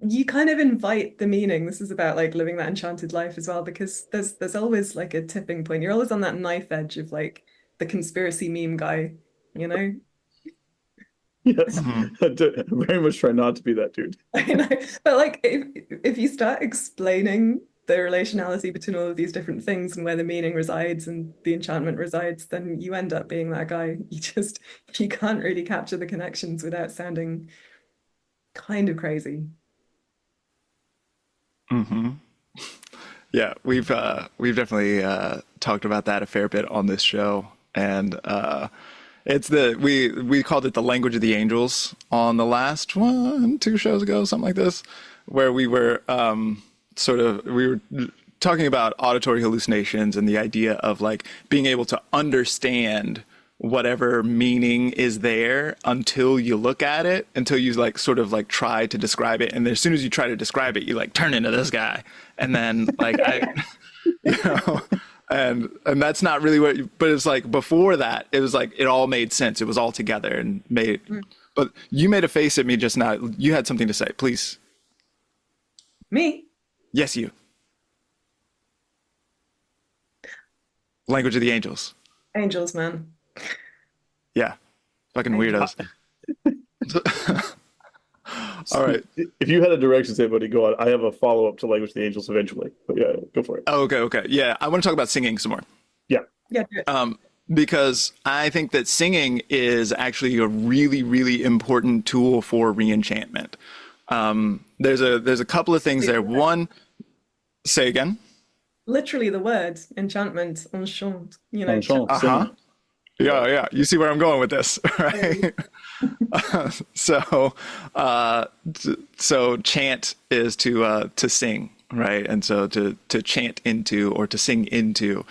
you kind of invite the meaning. This is about like living that enchanted life as well, because there's always like a tipping point. You're always on that knife edge of like the conspiracy meme guy, you know? Yes, Mhm. I very much try not to be that dude. I know. But like if you start explaining the relationality between all of these different things and where the meaning resides and the enchantment resides, then you end up being that guy. You can't really capture the connections without sounding kind of crazy. Mhm. Yeah, we've definitely talked about that a fair bit on this show, and it's we called it the language of the angels on the last one, two shows ago, something like this, where we were we were talking about auditory hallucinations and the idea of like being able to understand whatever meaning is there until you look at it, until you like sort of like try to describe it, and then as soon as you try to describe it, you like turn into this guy, and then like I, you know, and that's not really what. But it's like before that, it was like it all made sense. It was all together and made. Mm. But you made a face at me just now. You had something to say, please. Me, Yes, you. Language of the angels. angels, man. Yeah, fucking Angels. weirdos. All right. If you had a direction say, buddy, go on. I have a follow up to Language of the Angels eventually, but yeah, go for it. Oh, okay, okay. Yeah, I want to talk about singing some more. Yeah, Yeah, do it. Because I think that singing is actually a really, really important tool for reenchantment. There's a couple of things there. One, say again. Literally the word enchantment, enchant, you know, enchant, Uh-huh. sing. Yeah, Yeah. You see where I'm going with this, yeah. right? So, so chant is to sing, right? And so to chant into or to sing into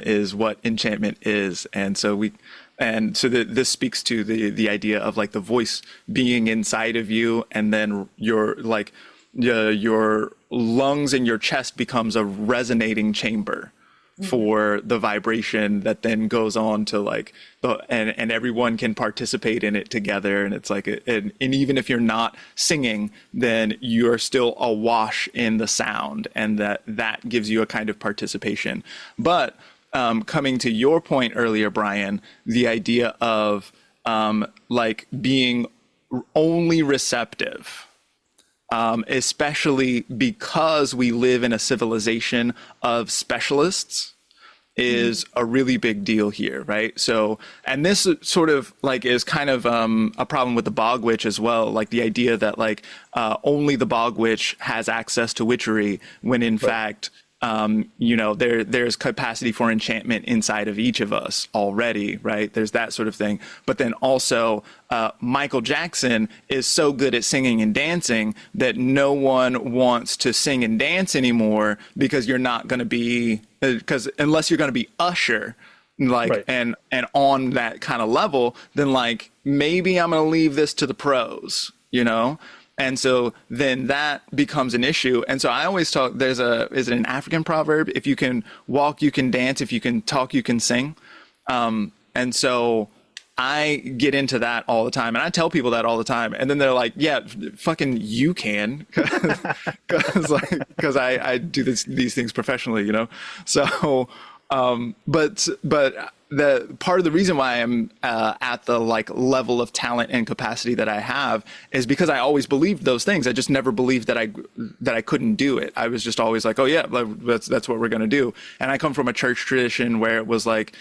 is what enchantment is. And so this speaks to the idea of like the voice being inside of you, and then your lungs and your chest becomes a resonating chamber for the vibration that then goes on to like and everyone can participate in it together, and it's like and even if you're not singing, then you're still awash in the sound, and that gives you a kind of participation. But coming to your point earlier, Brian, the idea of like being only receptive, especially because we live in a civilization of specialists, is a really big deal here, right? So, and this sort of like is kind of a problem with the bog witch as well, like the idea that like only the bog witch has access to witchery, when in fact there's capacity for enchantment inside of each of us already, right? There's that sort of thing. But then also, Michael Jackson is so good at singing and dancing that no one wants to sing and dance anymore, because you're not going to be, because unless you're going to be Usher, like, right. and on that kind of level, then like maybe I'm going to leave this to the pros, you know? And so then that becomes an issue. And so I always talk, is it an African proverb? If you can walk, you can dance. If you can talk, you can sing. And so I get into that all the time. And I tell people that all the time. And then they're like, yeah, fucking you can. Because I do these things professionally, you know? So, but the part of the reason why I'm at the like level of talent and capacity that I have is because I always believed those things. I just never believed that I couldn't do it. I was just always like, oh yeah, that's what we're gonna do. And I come from a church tradition where it was like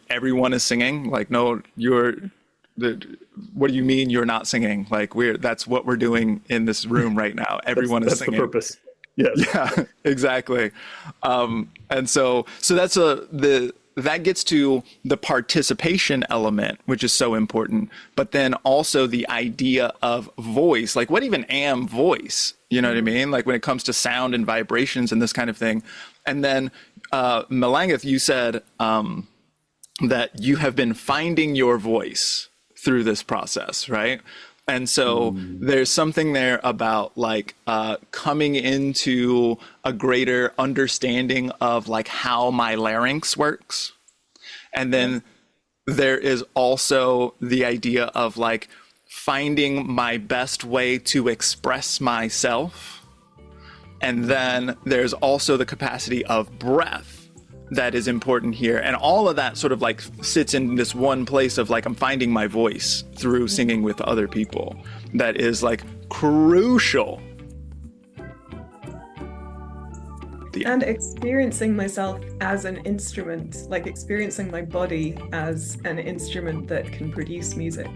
everyone is singing. Like, no, what do you mean you're not singing? Like that's what we're doing in this room right now. Everyone is That's singing. the purpose. Yes. Yeah, exactly. And so that gets to the participation element, which is so important, but then also the idea of voice, like what even am voice? You know what I mean? Like when it comes to sound and vibrations and this kind of thing. And then, Malangeth, you said that you have been finding your voice through this process, right? And so there's something there about like coming into a greater understanding of like how my larynx works. And then there is also the idea of like finding my best way to express myself. And then there's also the capacity of breath that is important here. And all of that sort of like sits in this one place of like, I'm finding my voice through singing with other people. That is like crucial. And experiencing myself as an instrument, like experiencing my body as an instrument that can produce music,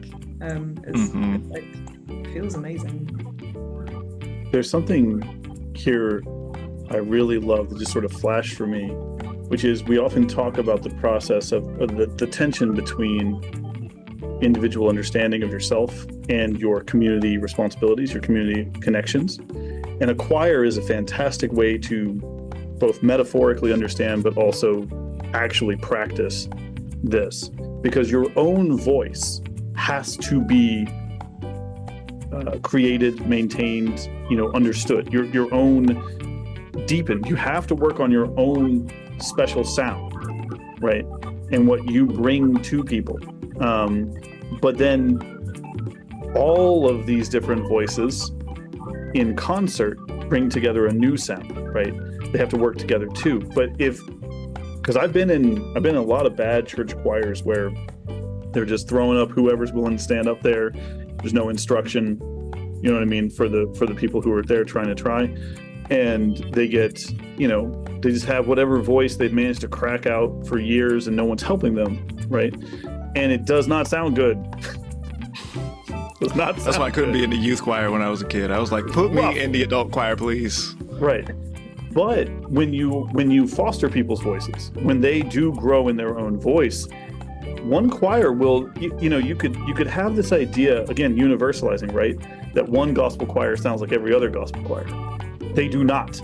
feels amazing. There's something here I really love that just sort of flashed for me, which is we often talk about the process of the tension between individual understanding of yourself and your community responsibilities, your community connections. And a choir is a fantastic way to both metaphorically understand, but also actually practice this, because your own voice has to be created, maintained, understood. Your own deepened. You have to work on your own special sound, right? And what you bring to people. But then all of these different voices in concert bring together a new sound, right? They have to work together too. But because I've been in a lot of bad church choirs where they're just throwing up whoever's willing to stand up there. There's no instruction, you know what I mean, for the people who are there trying to try. And they get, they just have whatever voice they've managed to crack out for years and no one's helping them, right? And it does not sound good. That's why I couldn't be in the youth choir when I was a kid. I was like, put me in the adult choir, please. Right. But when you foster people's voices, when they do grow in their own voice, one choir will, you could have this idea, again, universalizing, right? That one gospel choir sounds like every other gospel choir. They do not.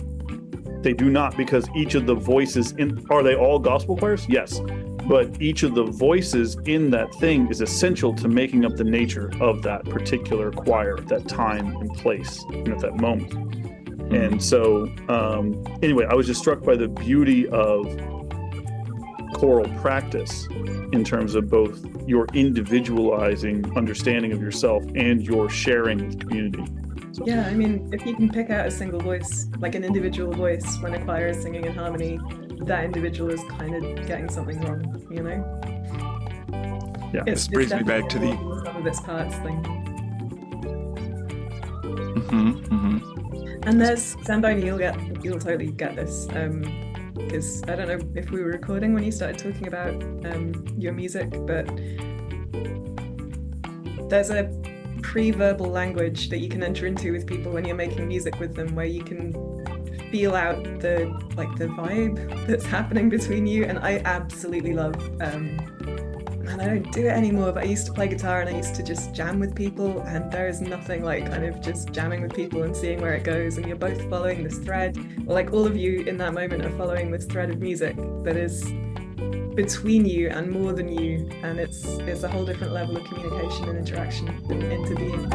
They do not, because each of the voices are they all gospel choirs? Yes. But each of the voices in that thing is essential to making up the nature of that particular choir at that time and place and at that moment. And so, anyway, I was just struck by the beauty of choral practice in terms of both your individualizing understanding of yourself and your sharing with community. So, yeah, I mean, if you can pick out a single voice, like an individual voice, when a choir is singing in harmony, that individual is kind of getting something wrong, Yeah, this brings me back to the sum of its parts thing. Mm-hmm. And there's Zamboni, you'll totally get this, because I don't know if we were recording when you started talking about your music, but there's a pre-verbal language that you can enter into with people when you're making music with them, where you can feel out the vibe that's happening between you. And I absolutely love, and I don't do it anymore, but I used to play guitar and I used to just jam with people, and there is nothing like kind of just jamming with people and seeing where it goes, and you're both following this thread, or like all of you in that moment are following this thread of music that is between you and more than you, and it's a whole different level of communication and interaction and into being,